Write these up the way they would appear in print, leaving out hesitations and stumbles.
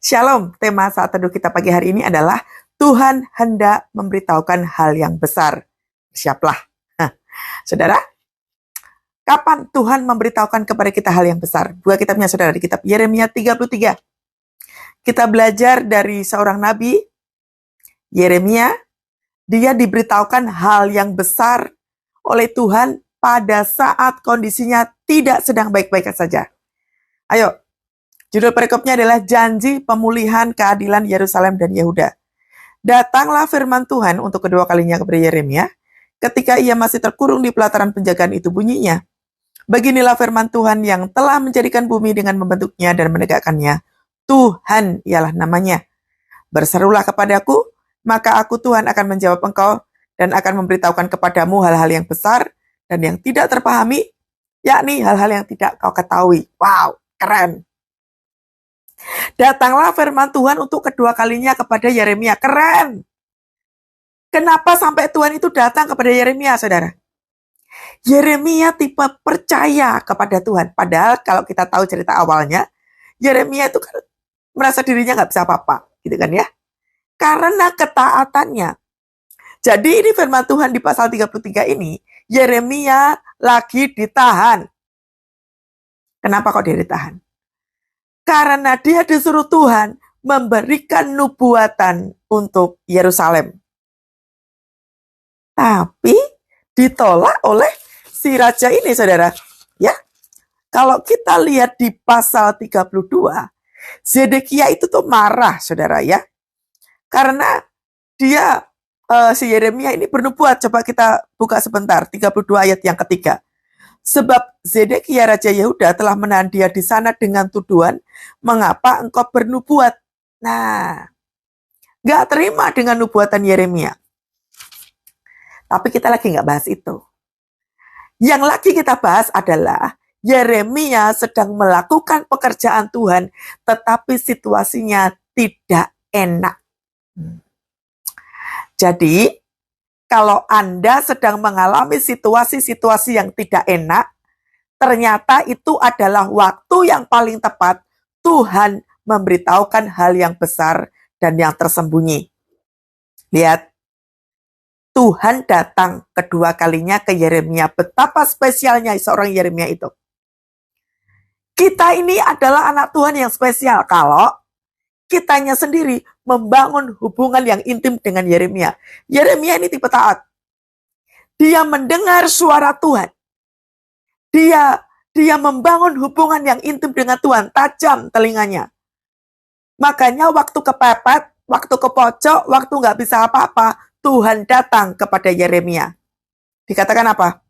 Shalom, tema saat teduh kita pagi hari ini adalah Tuhan hendak memberitahukan hal yang besar. Siaplah. Saudara, kapan Tuhan memberitahukan kepada kita hal yang besar? Buka kitabnya saudara di kitab Yeremia 33. Kita belajar dari seorang nabi, Yeremia. Dia diberitahukan hal yang besar oleh Tuhan pada saat kondisinya tidak sedang baik-baik saja. Ayo, judul perikopnya adalah janji pemulihan keadilan Yerusalem dan Yehuda. Datanglah firman Tuhan untuk kedua kalinya kepada Yeremia ketika ia masih terkurung di pelataran penjagaan itu bunyinya. Beginilah firman Tuhan yang telah menjadikan bumi dengan membentuknya dan menegakkannya. Tuhan ialah namanya. Berserulah kepadaku, maka aku Tuhan akan menjawab engkau dan akan memberitahukan kepadamu hal-hal yang besar dan yang tidak terpahami, yakni hal-hal yang tidak kau ketahui. Wow, keren. Datanglah firman Tuhan untuk kedua kalinya kepada Yeremia. Keren. Kenapa sampai Tuhan itu datang kepada Yeremia, saudara? Yeremia tipe percaya kepada Tuhan. Padahal kalau kita tahu cerita awalnya, Yeremia itu kan merasa dirinya nggak bisa apa-apa, gitu kan ya? Karena ketaatannya. Jadi ini firman Tuhan di pasal 33 ini, Yeremia lagi ditahan. Kenapa kok dia ditahan? Karena dia disuruh Tuhan memberikan nubuatan untuk Yerusalem. Tapi ditolak oleh si raja ini, saudara. Ya, kalau kita lihat di pasal 32, Zedekia itu tuh marah, saudara ya. Karena dia, si Yeremia ini bernubuat. Coba kita buka sebentar, 32 ayat yang ketiga. Sebab Zedekia Raja Yehuda telah menahan dia di sana dengan tuduhan, mengapa engkau bernubuat? Nah, gak terima dengan nubuatan Yeremia. Tapi kita lagi gak bahas itu. Yang lagi kita bahas adalah Yeremia sedang melakukan pekerjaan Tuhan, tetapi situasinya tidak enak. Jadi, kalau Anda sedang mengalami situasi-situasi yang tidak enak, ternyata itu adalah waktu yang paling tepat Tuhan memberitahukan hal yang besar dan yang tersembunyi. Lihat, Tuhan datang kedua kalinya ke Yeremia. Betapa spesialnya seorang Yeremia itu. Kita ini adalah anak Tuhan yang spesial kalau kitanya sendiri membangun hubungan yang intim dengan Yeremia. Yeremia ini tipe taat. Dia mendengar suara Tuhan. Dia membangun hubungan yang intim dengan Tuhan, tajam telinganya. Makanya waktu kepepet, waktu ke pojok, waktu nggak bisa apa-apa, Tuhan datang kepada Yeremia. Dikatakan apa?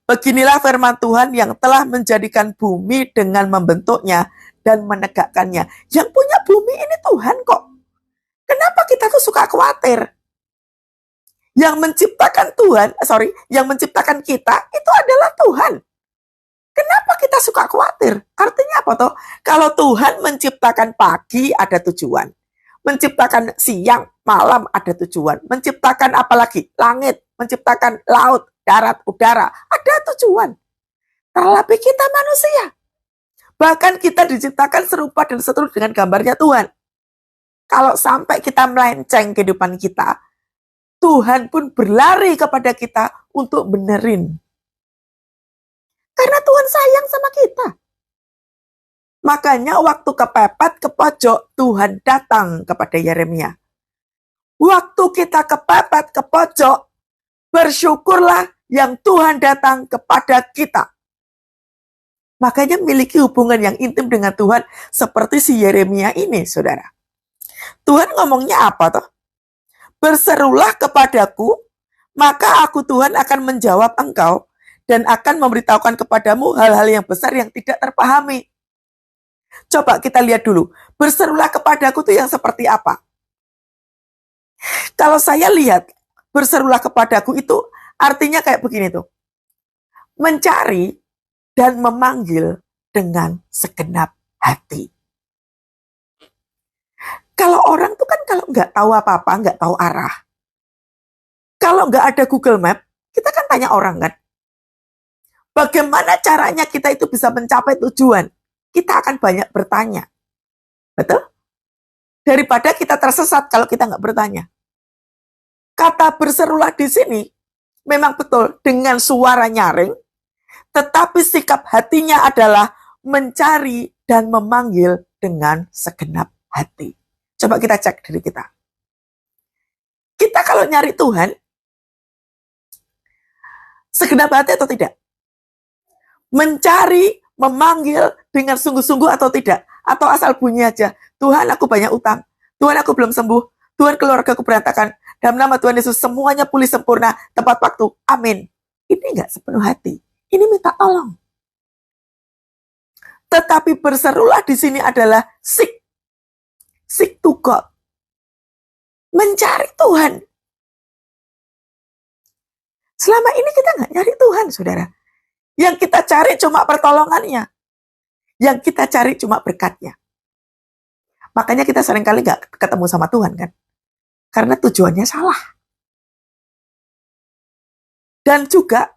Beginilah firman Tuhan yang telah menjadikan bumi dengan membentuknya dan menegakkannya. Yang punya bumi ini Tuhan kok. Kenapa kita tuh suka khawatir? Yang menciptakan yang menciptakan kita itu adalah Tuhan. Kenapa kita suka khawatir? Artinya apa toh? Kalau Tuhan menciptakan pagi ada tujuan. Menciptakan siang, malam ada tujuan. Menciptakan apa lagi? Langit, menciptakan laut, darat, udara. Ada tujuan. Terlebih kita manusia. Bahkan kita diciptakan serupa dan seturut dengan gambarnya Tuhan. Kalau sampai kita melenceng kehidupan kita, Tuhan pun berlari kepada kita untuk benerin. Karena Tuhan sayang sama kita. Makanya waktu kepepet, ke pojok, Tuhan datang kepada Yeremia. Waktu kita kepepet, ke pojok, bersyukurlah yang Tuhan datang kepada kita. Makanya miliki hubungan yang intim dengan Tuhan seperti si Yeremia ini, saudara. Tuhan ngomongnya apa toh? Berserulah kepadaku, maka aku Tuhan akan menjawab engkau dan akan memberitahukan kepadamu hal-hal yang besar yang tidak terpahami. Coba kita lihat dulu, berserulah kepadaku itu yang seperti apa? Kalau saya lihat, berserulah kepadaku itu artinya kayak begini tuh. Mencari dan memanggil dengan segenap hati. Kalau orang tuh kan kalau nggak tahu apa-apa, nggak tahu arah. Kalau nggak ada Google Map, kita kan tanya orang kan. Bagaimana caranya kita itu bisa mencapai tujuan? Kita akan banyak bertanya. Betul? daripada kita tersesat kalau kita nggak bertanya. Kata berserulah di sini memang betul dengan suara nyaring, tetapi sikap hatinya adalah mencari dan memanggil dengan segenap hati. Coba kita cek diri kita. Kita kalau nyari Tuhan, segenap hati atau tidak? Mencari, memanggil dengan sungguh-sungguh atau tidak? Atau asal bunyi aja, Tuhan aku banyak utang, Tuhan aku belum sembuh, Tuhan keluarga aku berantakan, dalam nama Tuhan Yesus semuanya pulih sempurna, tepat waktu, amin. Ini enggak sepenuh hati, ini minta tolong. Tetapi berserulah di sini adalah seek to God, mencari Tuhan. Selama ini kita nggak nyari Tuhan, saudara. Yang kita cari cuma pertolongannya. Yang kita cari cuma berkatnya. Makanya kita seringkali nggak ketemu sama Tuhan kan. Karena tujuannya salah. Dan juga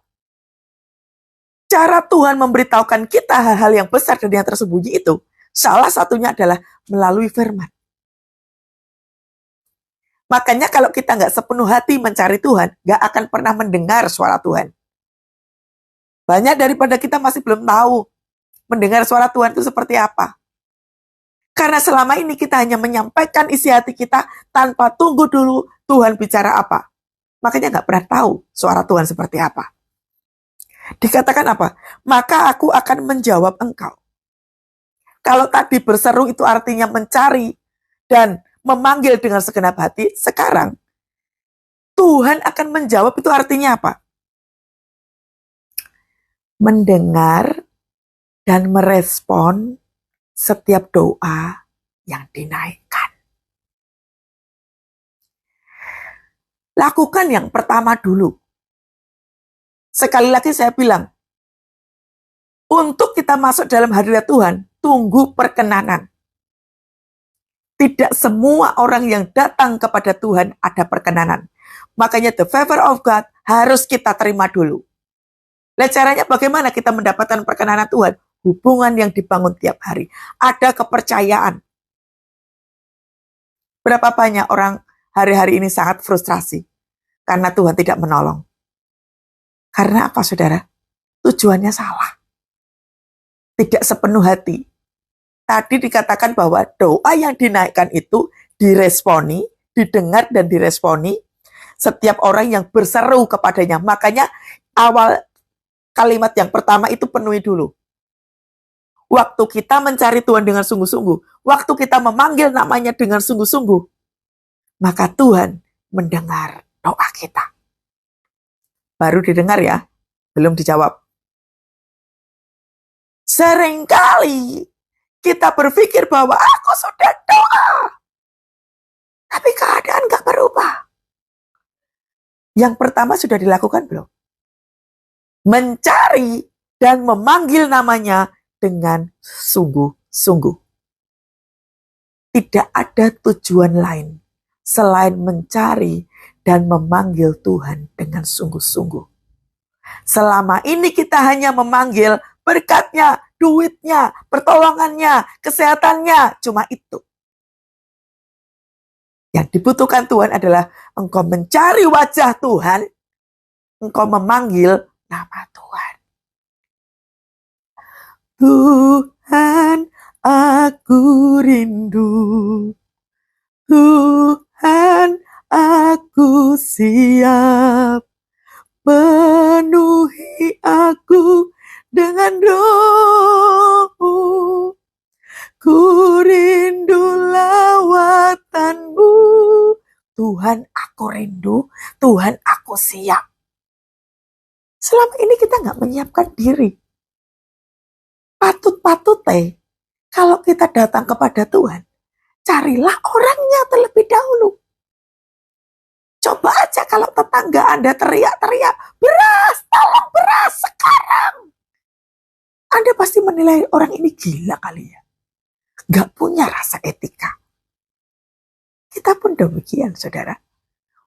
cara Tuhan memberitahukan kita hal-hal yang besar dan yang tersembunyi itu, salah satunya adalah melalui firman. Makanya kalau kita nggak sepenuh hati mencari Tuhan, nggak akan pernah mendengar suara Tuhan. Banyak daripada kita masih belum tahu mendengar suara Tuhan itu seperti apa. Karena selama ini kita hanya menyampaikan isi hati kita tanpa tunggu dulu Tuhan bicara apa. Makanya nggak pernah tahu suara Tuhan seperti apa. Dikatakan apa? Maka aku akan menjawab engkau. Kalau tadi berseru itu artinya mencari dan memanggil dengan segenap hati, sekarang Tuhan akan menjawab itu artinya apa? Mendengar dan merespon setiap doa yang dinaikkan. Lakukan yang pertama dulu. Sekali lagi saya bilang, untuk kita masuk dalam hadirat Tuhan, tunggu perkenanan. Tidak semua orang yang datang kepada Tuhan ada perkenanan. Makanya the favor of God harus kita terima dulu. Nah, caranya bagaimana kita mendapatkan perkenanan Tuhan? Hubungan yang dibangun tiap hari. Ada kepercayaan. Berapa banyak orang hari-hari ini sangat frustrasi karena Tuhan tidak menolong. Karena apa, saudara? Tujuannya salah. Tidak sepenuh hati. Tadi dikatakan bahwa doa yang dinaikkan itu diresponi, didengar dan diresponi setiap orang yang berseru kepadanya. Makanya awal kalimat yang pertama itu penuhi dulu. Waktu kita mencari Tuhan dengan sungguh-sungguh, waktu kita memanggil namanya dengan sungguh-sungguh, maka Tuhan mendengar doa kita. Baru didengar ya, belum dijawab. Seringkali kita berpikir bahwa aku sudah doa, tapi keadaan gak berubah. Yang pertama sudah dilakukan belum? Mencari dan memanggil namanya dengan sungguh-sungguh. Tidak ada tujuan lain selain mencari dan memanggil Tuhan dengan sungguh-sungguh. Selama ini kita hanya memanggil berkatnya, duitnya, pertolongannya, kesehatannya, cuma itu. Yang dibutuhkan Tuhan adalah engkau mencari wajah Tuhan, engkau memanggil nama Tuhan. Tuhan, aku rindu. Tuhan, aku siap. Penuhi aku dengan roh-Mu. Ku rindu lawatan-Mu. Tuhan, aku rindu. Tuhan, aku siap. Selama ini kita nggak menyiapkan diri. Patut-patut kalau kita datang kepada Tuhan, carilah orangnya terlebih dahulu. Coba aja kalau tetangga Anda teriak-teriak, beras, tolong beras sekarang. Anda pasti menilai orang ini gila kali ya. Gak punya rasa etika. Kita pun demikian, saudara.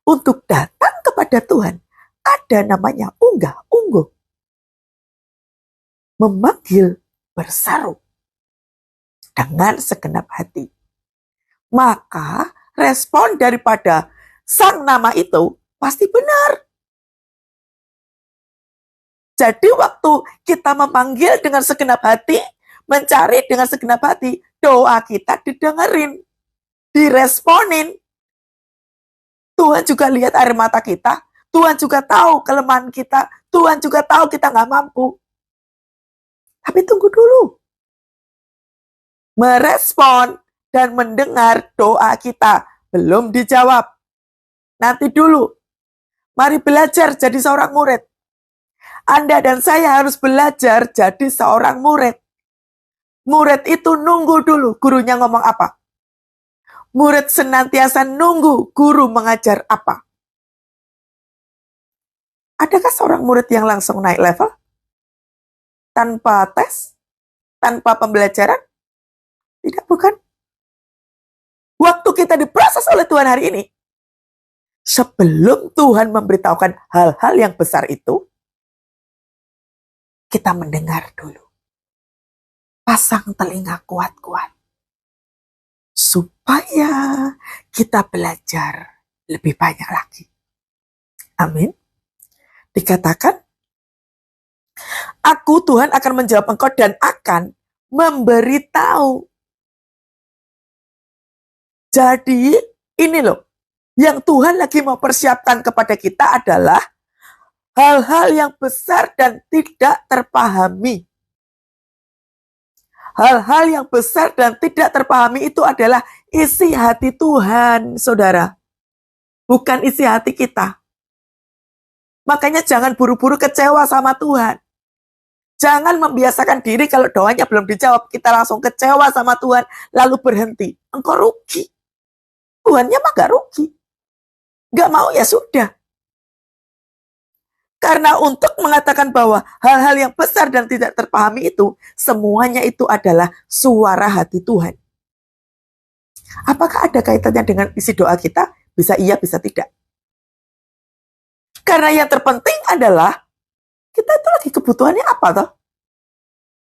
Untuk datang kepada Tuhan, ada namanya unggah-ungguh. Memanggil, berseru dengan segenap hati. maka respon daripada sang nama itu pasti benar. Jadi waktu kita memanggil dengan segenap hati, mencari dengan segenap hati, doa kita didengerin, diresponin. Tuhan juga lihat air mata kita, Tuhan juga tahu kelemahan kita, Tuhan juga tahu kita nggak mampu. Tapi tunggu dulu. Merespon dan mendengar doa kita belum dijawab. Nanti dulu. Mari belajar jadi seorang murid. Anda dan saya harus belajar jadi seorang murid. Murid itu nunggu dulu gurunya ngomong apa. Murid senantiasa nunggu guru mengajar apa. Adakah seorang murid yang langsung naik level? Tanpa tes? Tanpa pembelajaran? Tidak, bukan? Waktu kita diproses oleh Tuhan hari ini, sebelum Tuhan memberitahukan hal-hal yang besar itu, kita mendengar dulu. Pasang telinga kuat-kuat. Supaya kita belajar lebih banyak lagi. Amin. Dikatakan, aku Tuhan akan menjawab engkau dan akan memberitahu. Jadi ini loh, yang Tuhan lagi mau persiapkan kepada kita adalah hal-hal yang besar dan tidak terpahami. Hal-hal yang besar dan tidak terpahami itu adalah isi hati Tuhan, saudara. Bukan isi hati kita. Makanya jangan buru-buru kecewa sama Tuhan. Jangan membiasakan diri kalau doanya belum dijawab, kita langsung kecewa sama Tuhan, lalu berhenti. Engkau rugi. Tuhannya mah gak rugi. Gak mau ya sudah. Karena untuk mengatakan bahwa hal-hal yang besar dan tidak terpahami itu, semuanya itu adalah suara hati Tuhan. Apakah ada kaitannya dengan isi doa kita? Bisa iya, bisa tidak. Karena yang terpenting adalah, kita itu lagi kebutuhannya apa toh?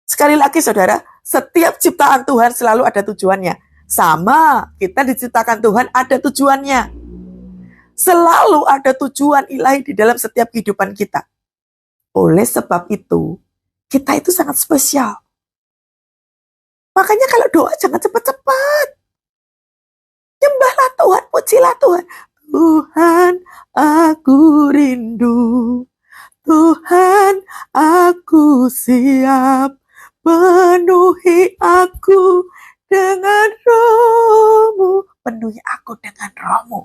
Sekali lagi saudara, setiap ciptaan Tuhan selalu ada tujuannya. Sama, kita diciptakan Tuhan ada tujuannya. Selalu ada tujuan ilahi di dalam setiap kehidupan kita. Oleh sebab itu, kita itu sangat spesial. Makanya kalau doa jangan cepat-cepat. Nyembahlah Tuhan, pujilah Tuhan. Tuhan, aku rindu. Tuhan, aku siap. Penuhi aku dengan roh-Mu. Penuhi aku dengan roh-Mu.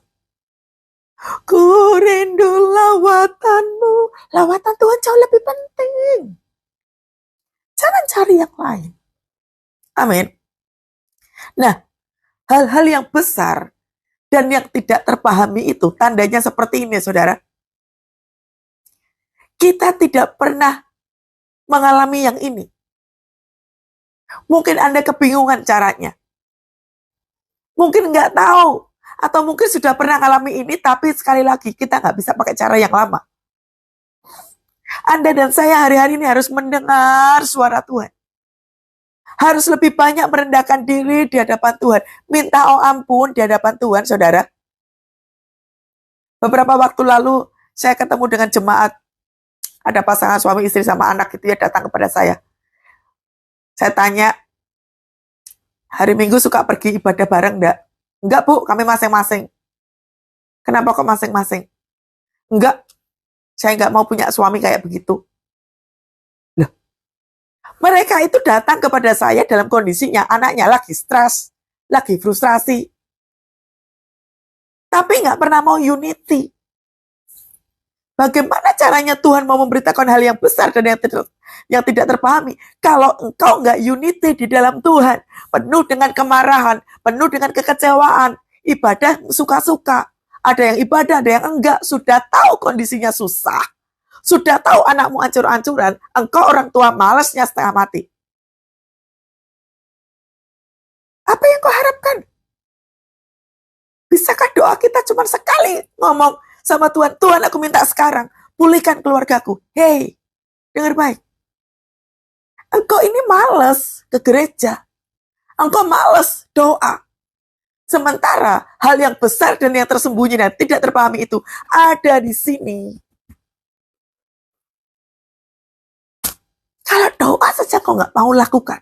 Ku rindu lawatan-Mu. Lawatan Tuhan jauh lebih penting. Jangan cari yang lain. Amin. Nah, hal-hal yang besar dan yang tidak terpahami itu tandanya seperti ini, saudara. Kita tidak pernah mengalami yang ini. Mungkin Anda kebingungan caranya. Mungkin nggak tahu. Atau mungkin sudah pernah mengalami ini, tapi sekali lagi kita nggak bisa pakai cara yang lama. Anda dan saya hari-hari ini harus mendengar suara Tuhan. Harus lebih banyak merendahkan diri di hadapan Tuhan. Minta ampun di hadapan Tuhan, saudara. Beberapa waktu lalu, saya ketemu dengan jemaat. Ada pasangan suami istri sama anak itu ya datang kepada saya. Saya tanya, hari Minggu suka pergi ibadah bareng enggak? Enggak Bu, kami masing-masing. Kenapa kok masing-masing? Enggak, saya enggak mau punya suami kayak begitu. Loh, mereka itu datang kepada saya dalam kondisinya anaknya lagi stres, lagi frustrasi. Tapi enggak pernah mau unity. Bagaimana caranya Tuhan mau memberitakan hal yang besar dan yang tidak terpahami? Kalau engkau enggak unity di dalam Tuhan, penuh dengan kemarahan, penuh dengan kekecewaan, ibadah suka-suka, ada yang ibadah, ada yang enggak, sudah tahu kondisinya susah, sudah tahu anakmu ancur-ancuran, engkau orang tua malasnya setengah mati. Apa yang kau harapkan? Bisakah doa kita cuma sekali ngomong sama Tuhan, Tuhan aku minta sekarang, pulihkan keluargaku. Hei, dengar baik. Engkau ini malas ke gereja. Engkau malas doa. Sementara hal yang besar dan yang tersembunyi dan tidak terpahami itu ada di sini. Kalau doa saja kau nggak mau lakukan,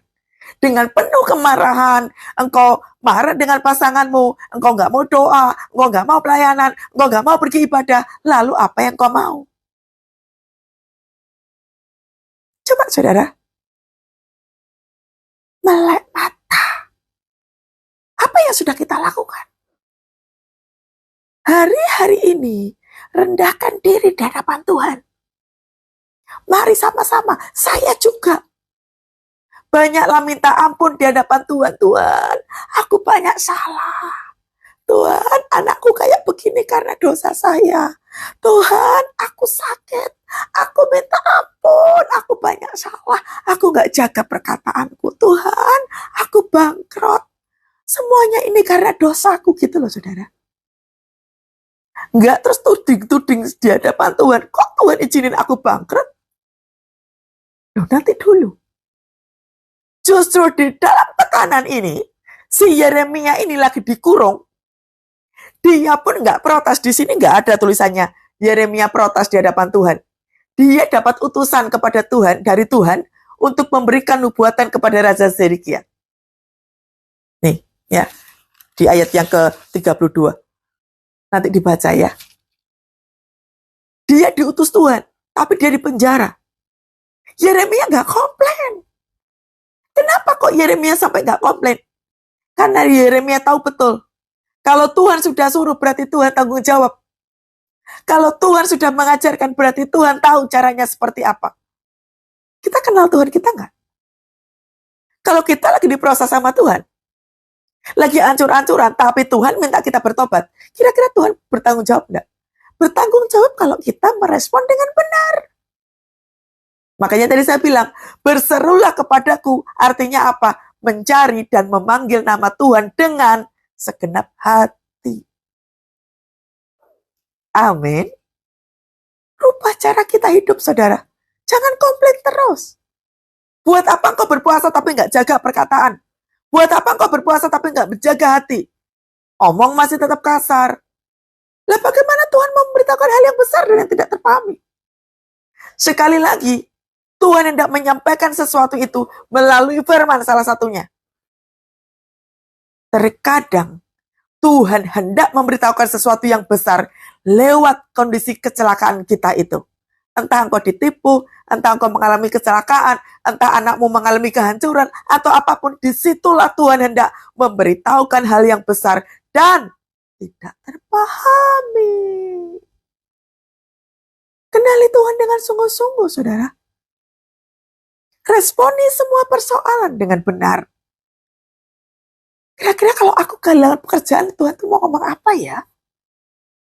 dengan penuh kemarahan, engkau marah dengan pasanganmu, engkau nggak mau doa, engkau nggak mau pelayanan, engkau nggak mau pergi ibadah, lalu apa yang kau mau? Coba saudara, melek mata. Apa yang sudah kita lakukan? Hari-hari ini, rendahkan diri di hadapan Tuhan. Mari sama-sama, saya juga. Banyaklah minta ampun di hadapan Tuhan. Tuhan, aku banyak salah. Tuhan, anakku kayak begini karena dosa saya. Tuhan, aku sakit. Aku minta ampun. Aku banyak salah. Aku gak jaga perkataanku. Tuhan, aku bangkrut. Semuanya ini karena dosaku gitu loh saudara. Nggak terus tuding-tuding di hadapan Tuhan. Kok Tuhan izinin aku bangkrut? Loh, nanti dulu. Justru di dalam tekanan ini, si Yeremia ini lagi dikurung. Dia pun nggak protes. Di sini nggak ada tulisannya Yeremia protes di hadapan Tuhan. Dia dapat utusan kepada Tuhan, dari Tuhan, untuk memberikan nubuatan kepada Raja Zedekia. Nih, ya, di ayat yang ke-32. Nanti dibaca ya. Dia diutus Tuhan, tapi dia di penjara. Yeremia nggak komplain. Kenapa kok Yeremia sampai nggak komplain? Karena Yeremia tahu betul. Kalau Tuhan sudah suruh, berarti Tuhan tanggung jawab. Kalau Tuhan sudah mengajarkan, berarti Tuhan tahu caranya seperti apa. Kita kenal Tuhan kita nggak? Kalau kita lagi diproses sama Tuhan, lagi ancur-ancuran, tapi Tuhan minta kita bertobat, kira-kira Tuhan bertanggung jawab enggak? Bertanggung jawab kalau kita merespon dengan benar. Makanya tadi saya bilang, berserulah kepadaku, artinya apa? Mencari dan memanggil nama Tuhan dengan segenap hati. Amin. Rubah cara kita hidup, saudara. Jangan komplain terus. Buat apa engkau berpuasa tapi nggak jaga perkataan? Buat apa engkau berpuasa tapi nggak menjaga hati? Omong masih tetap kasar. Lah bagaimana Tuhan memberitakan hal yang besar dan yang tidak terpahami? Sekali lagi, Tuhan hendak menyampaikan sesuatu itu melalui firman salah satunya. Terkadang Tuhan hendak memberitahukan sesuatu yang besar lewat kondisi kecelakaan kita itu. Entah engkau ditipu, entah engkau mengalami kecelakaan, entah anakmu mengalami kehancuran, atau apapun, disitulah Tuhan hendak memberitahukan hal yang besar dan tidak terpahami. Kenali Tuhan dengan sungguh-sungguh, saudara. Responi semua persoalan dengan benar. Kira-kira kalau aku kehilangan pekerjaan, Tuhan tuh mau ngomong apa ya?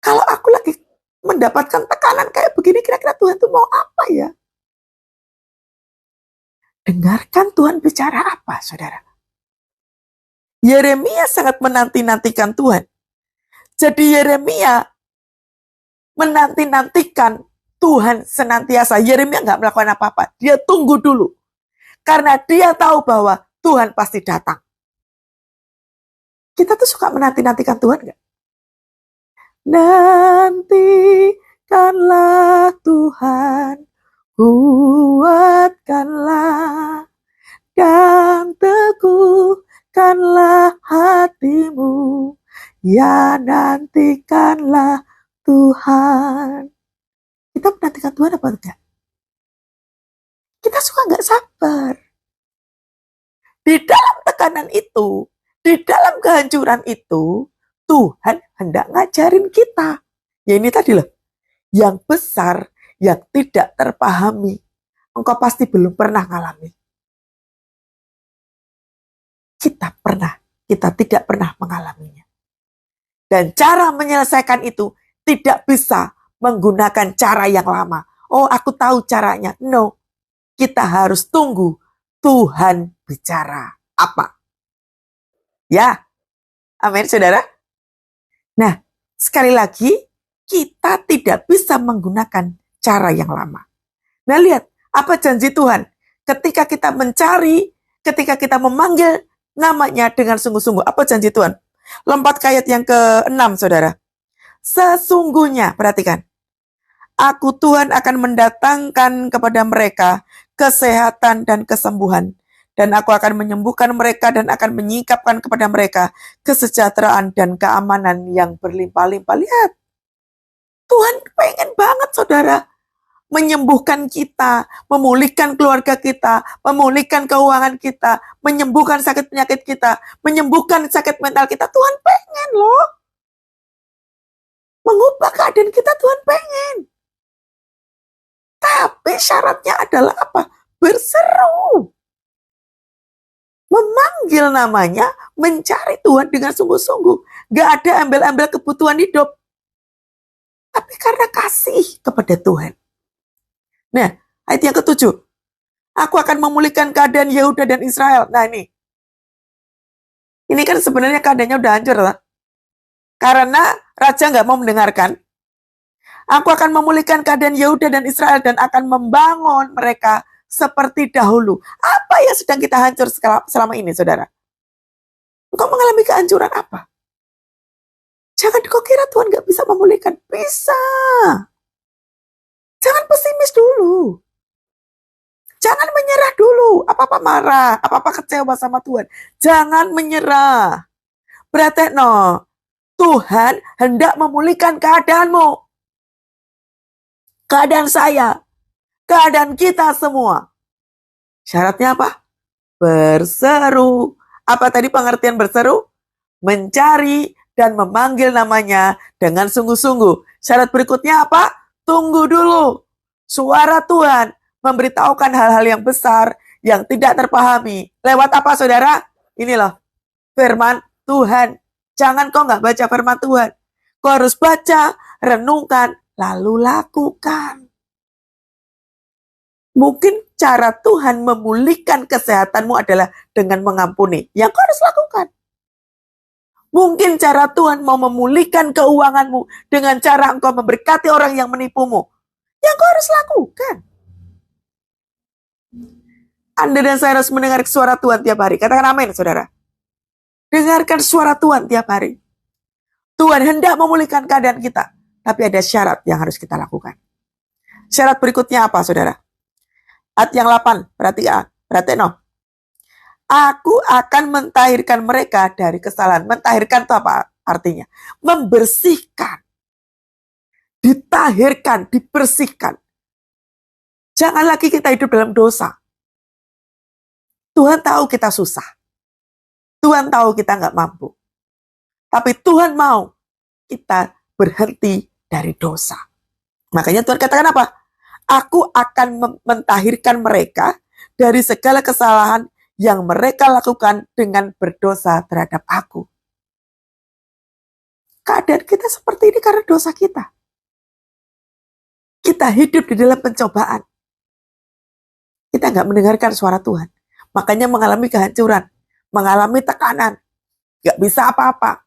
Kalau aku lagi mendapatkan tekanan kayak begini, kira-kira Tuhan tuh mau apa ya? Dengarkan Tuhan bicara apa, saudara. Yeremia sangat menanti-nantikan Tuhan. Jadi Yeremia menanti-nantikan Tuhan senantiasa. Yeremia nggak melakukan apa-apa. Dia tunggu dulu. Karena dia tahu bahwa Tuhan pasti datang. Kita tuh suka menanti-nantikan Tuhan nggak? Nantikanlah Tuhan, kuatkanlah dan teguhkanlah hatimu, ya nantikanlah Tuhan. Kita menantikan Tuhan apa enggak? Kita suka nggak sabar. Di dalam tekanan itu, di dalam kehancuran itu, Tuhan hendak ngajarin kita. Ya ini tadi loh, yang besar, yang tidak terpahami. Engkau pasti belum pernah ngalami. Kita tidak pernah mengalaminya. Dan cara menyelesaikan itu tidak bisa menggunakan cara yang lama. Oh, aku tahu caranya. No, kita harus tunggu Tuhan bicara apa. Ya, amin saudara. Nah, sekali lagi, kita tidak bisa menggunakan cara yang lama. Nah, lihat, apa janji Tuhan? Ketika kita mencari, ketika kita memanggil namanya dengan sungguh-sungguh, apa janji Tuhan? Lompat ke ayat yang ke-6, saudara. Sesungguhnya, perhatikan, aku Tuhan akan mendatangkan kepada mereka kesehatan dan kesembuhan. Dan aku akan menyembuhkan mereka dan akan menyingkapkan kepada mereka kesejahteraan dan keamanan yang berlimpah-limpah. Lihat, Tuhan pengen banget, saudara, menyembuhkan kita, memulihkan keluarga kita, memulihkan keuangan kita, menyembuhkan sakit penyakit kita, menyembuhkan sakit mental kita. Tuhan pengen loh. Mengubah keadaan kita, Tuhan pengen. Tapi syaratnya adalah apa? Berseru. Memanggil namanya, mencari Tuhan dengan sungguh-sungguh. Gak ada embel-embel kebutuhan hidup. Tapi karena kasih kepada Tuhan. Nah, ayat yang ke-7. Aku akan memulihkan keadaan Yehuda dan Israel. Nah ini. Ini kan sebenarnya keadaannya udah hancur lah. Karena raja gak mau mendengarkan. Aku akan memulihkan keadaan Yehuda dan Israel dan akan membangun mereka seperti dahulu. Apa yang sedang kita hancur selama ini, saudara? Engkau mengalami kehancuran apa? Jangan kau kira Tuhan gak bisa memulihkan. Bisa. Jangan pesimis dulu. Jangan menyerah dulu. Apa-apa marah, apa-apa kecewa sama Tuhan. Jangan menyerah. Berarti Tuhan hendak memulihkan keadaanmu. Keadaan saya. Keadaan kita semua. Syaratnya apa? Berseru. Apa tadi pengertian berseru? Mencari dan memanggil namanya dengan sungguh-sungguh. Syarat berikutnya apa? Tunggu dulu. Suara Tuhan memberitahukan hal-hal yang besar yang tidak terpahami. Lewat apa, saudara? Ini loh, firman Tuhan. Jangan kau nggak baca firman Tuhan. Kau harus baca, renungkan, lalu lakukan. Mungkin cara Tuhan memulihkan kesehatanmu adalah dengan mengampuni. Yang kau harus lakukan. Mungkin cara Tuhan mau memulihkan keuanganmu dengan cara engkau memberkati orang yang menipumu. Yang kau harus lakukan. Anda dan saya harus mendengar suara Tuhan tiap hari. Katakan amin, saudara. Dengarkan suara Tuhan tiap hari. Tuhan hendak memulihkan keadaan kita. Tapi ada syarat yang harus kita lakukan. Syarat berikutnya apa, saudara? Ayat yang 8, perhatikan. Aku akan mentahirkan mereka dari kesalahan. Mentahirkan itu apa artinya? Membersihkan. Ditahirkan, dibersihkan. Jangan lagi kita hidup dalam dosa. Tuhan tahu kita susah. Tuhan tahu kita nggak mampu. Tapi Tuhan mau kita berhenti dari dosa. Makanya Tuhan katakan apa? Aku akan mentahirkan mereka dari segala kesalahan yang mereka lakukan dengan berdosa terhadap aku. Keadaan kita seperti ini karena dosa kita. Kita hidup di dalam pencobaan. Kita nggak mendengarkan suara Tuhan. Makanya mengalami kehancuran, mengalami tekanan, nggak bisa apa-apa.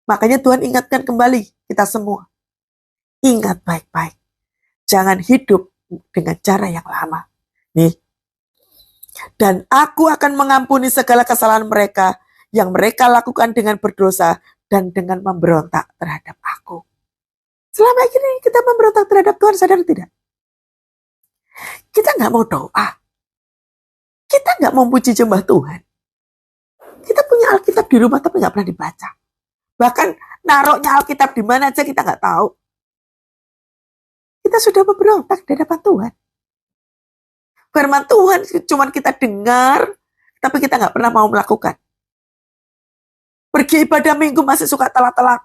Makanya Tuhan ingatkan kembali kita semua. Ingat baik-baik. Jangan hidup dengan cara yang lama. Nih. Dan aku akan mengampuni segala kesalahan mereka yang mereka lakukan dengan berdosa dan dengan memberontak terhadap aku. Selama ini kita memberontak terhadap Tuhan, sadar tidak? Kita nggak mau doa. Kita nggak mau puji jembah Tuhan. Kita punya Alkitab di rumah tapi nggak pernah dibaca. Bahkan naruhnya Alkitab di mana aja kita nggak tahu. Kita sudah memberontak di hadapan Tuhan. Firman Tuhan cuma kita dengar, tapi kita nggak pernah mau melakukan. Pergi ibadah minggu masih suka telat-telat.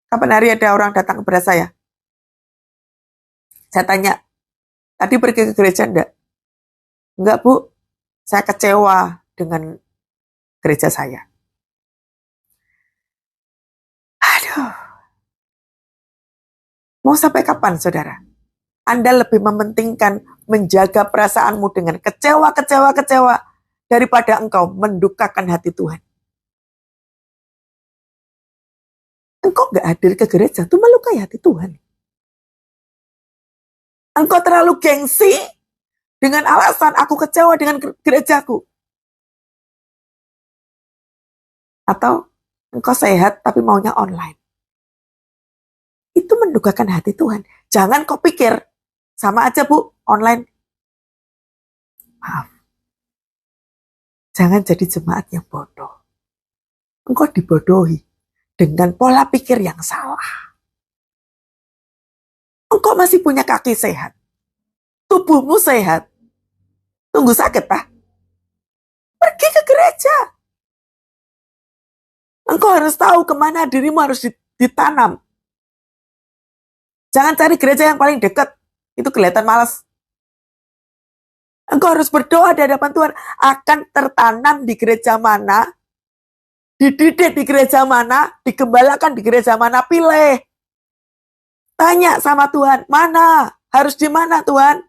Kapan hari ada orang datang kepada saya? Saya tanya, tadi pergi ke gereja enggak? Enggak, Bu. Saya kecewa dengan gereja saya. Aduh. Mau sampai kapan, saudara? Anda lebih mementingkan menjaga perasaanmu dengan kecewa daripada engkau mendukakan hati Tuhan. Engkau gak hadir ke gereja, itu melukai hati Tuhan. Engkau terlalu gengsi dengan alasan aku kecewa dengan gerejaku. Atau engkau sehat tapi maunya online. Itu mendukakan hati Tuhan. Jangan kau pikir, sama aja Bu, online. Maaf. Jangan jadi jemaat yang bodoh. Engkau dibodohi dengan pola pikir yang salah. Engkau masih punya kaki sehat. Tubuhmu sehat. Tunggu sakit, Pak. Pergi ke gereja. Engkau harus tahu kemana dirimu harus ditanam. Jangan cari gereja yang paling dekat. Itu kelihatan malas. Engkau harus berdoa di hadapan Tuhan. Akan tertanam di gereja mana, dididik di gereja mana, digembalakan di gereja mana, pilih. Tanya sama Tuhan, mana? Harus di mana Tuhan?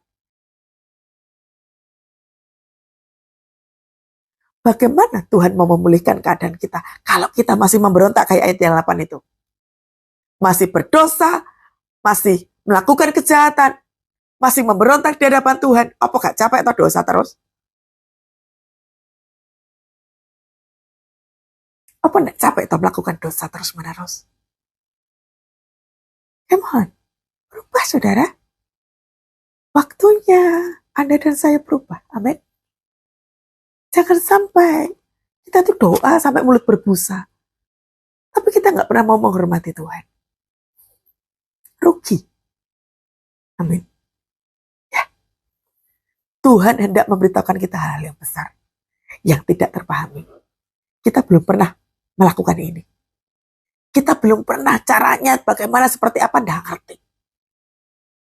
Bagaimana Tuhan mau memulihkan keadaan kita kalau kita masih memberontak kayak ayat yang 8 itu? Masih berdosa, masih melakukan kejahatan, masih memberontak di hadapan Tuhan. Apa gak capek atau dosa terus? Apa gak capek atau melakukan dosa terus-menerus? Come on, berubah saudara. Waktunya Anda dan saya berubah. Amin. Jangan sampai kita tuh doa sampai mulut berbusa. Tapi kita gak pernah mau menghormati Tuhan. Rugi. Amin. Ya. Tuhan hendak memberitahukan kita hal yang besar. Yang tidak terpahami. Kita belum pernah melakukan ini. Kita belum pernah caranya bagaimana seperti apa, tidak ngerti.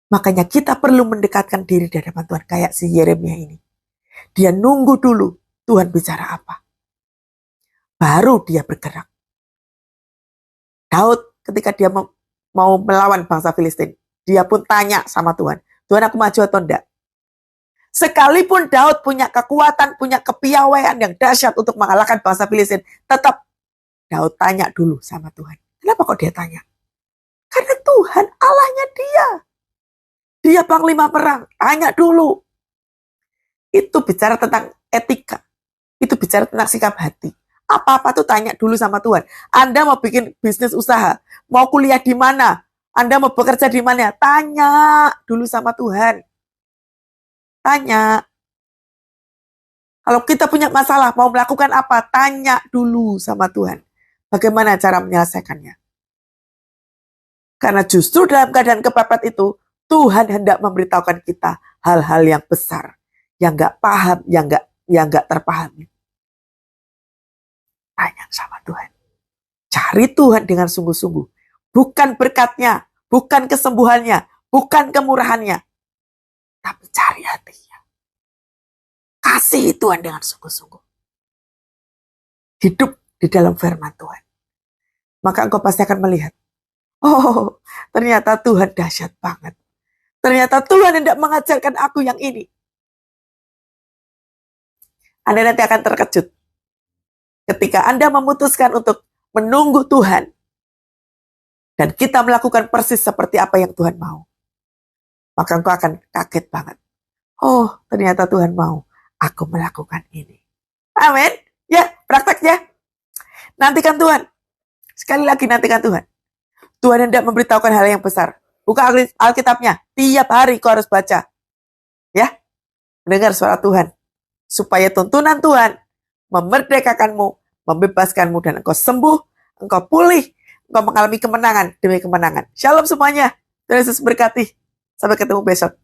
Makanya kita perlu mendekatkan diri di hadapan Tuhan. Kayak si Yeremia ini. Dia nunggu dulu Tuhan bicara apa. Baru dia bergerak. Daud ketika dia mau melawan bangsa Filistin. Dia pun tanya sama Tuhan. Tuhan, aku maju atau enggak? Sekalipun Daud punya kekuatan, punya kepiawaian yang dahsyat untuk mengalahkan bangsa Filistin. Tetap Daud tanya dulu sama Tuhan. Kenapa kok dia tanya? Karena Tuhan Allahnya dia. Dia panglima perang. Tanya dulu. Itu bicara tentang etika. Itu bicara tentang sikap hati. Apa-apa tuh tanya dulu sama Tuhan. Anda mau bikin bisnis usaha. Mau kuliah di mana? Anda mau bekerja di mana? Tanya dulu sama Tuhan. Tanya. Kalau kita punya masalah, mau melakukan apa? Tanya dulu sama Tuhan. Bagaimana cara menyelesaikannya? Karena justru dalam keadaan kepepet itu, Tuhan hendak memberitahukan kita hal-hal yang besar. Yang gak paham, yang gak terpahami. Tanya sama Tuhan. Cari Tuhan dengan sungguh-sungguh. Bukan berkatnya, bukan kesembuhannya, bukan kemurahannya. Tapi cari hatinya. Kasih Tuhan dengan sungguh-sungguh. Hidup di dalam firman Tuhan. Maka engkau pasti akan melihat. Oh, ternyata Tuhan dahsyat banget. Ternyata Tuhan hendak mengajarkan aku yang ini. Anda nanti akan terkejut. Ketika Anda memutuskan untuk menunggu Tuhan. Dan kita melakukan persis seperti apa yang Tuhan mau. Maka engkau akan kaget banget. Oh, ternyata Tuhan mau aku melakukan ini. Amin. Ya, prakteknya. Nantikan Tuhan. Sekali lagi nantikan Tuhan. Tuhan hendak memberitahukan hal yang besar. Buka Alkitabnya. Tiap hari kau harus baca. Ya. Mendengar suara Tuhan. Supaya tuntunan Tuhan memerdekakanmu, membebaskanmu, dan engkau sembuh, engkau pulih, engkau mengalami kemenangan demi kemenangan. Shalom semuanya. Tuhan Yesus berkati. Sampai ketemu besok.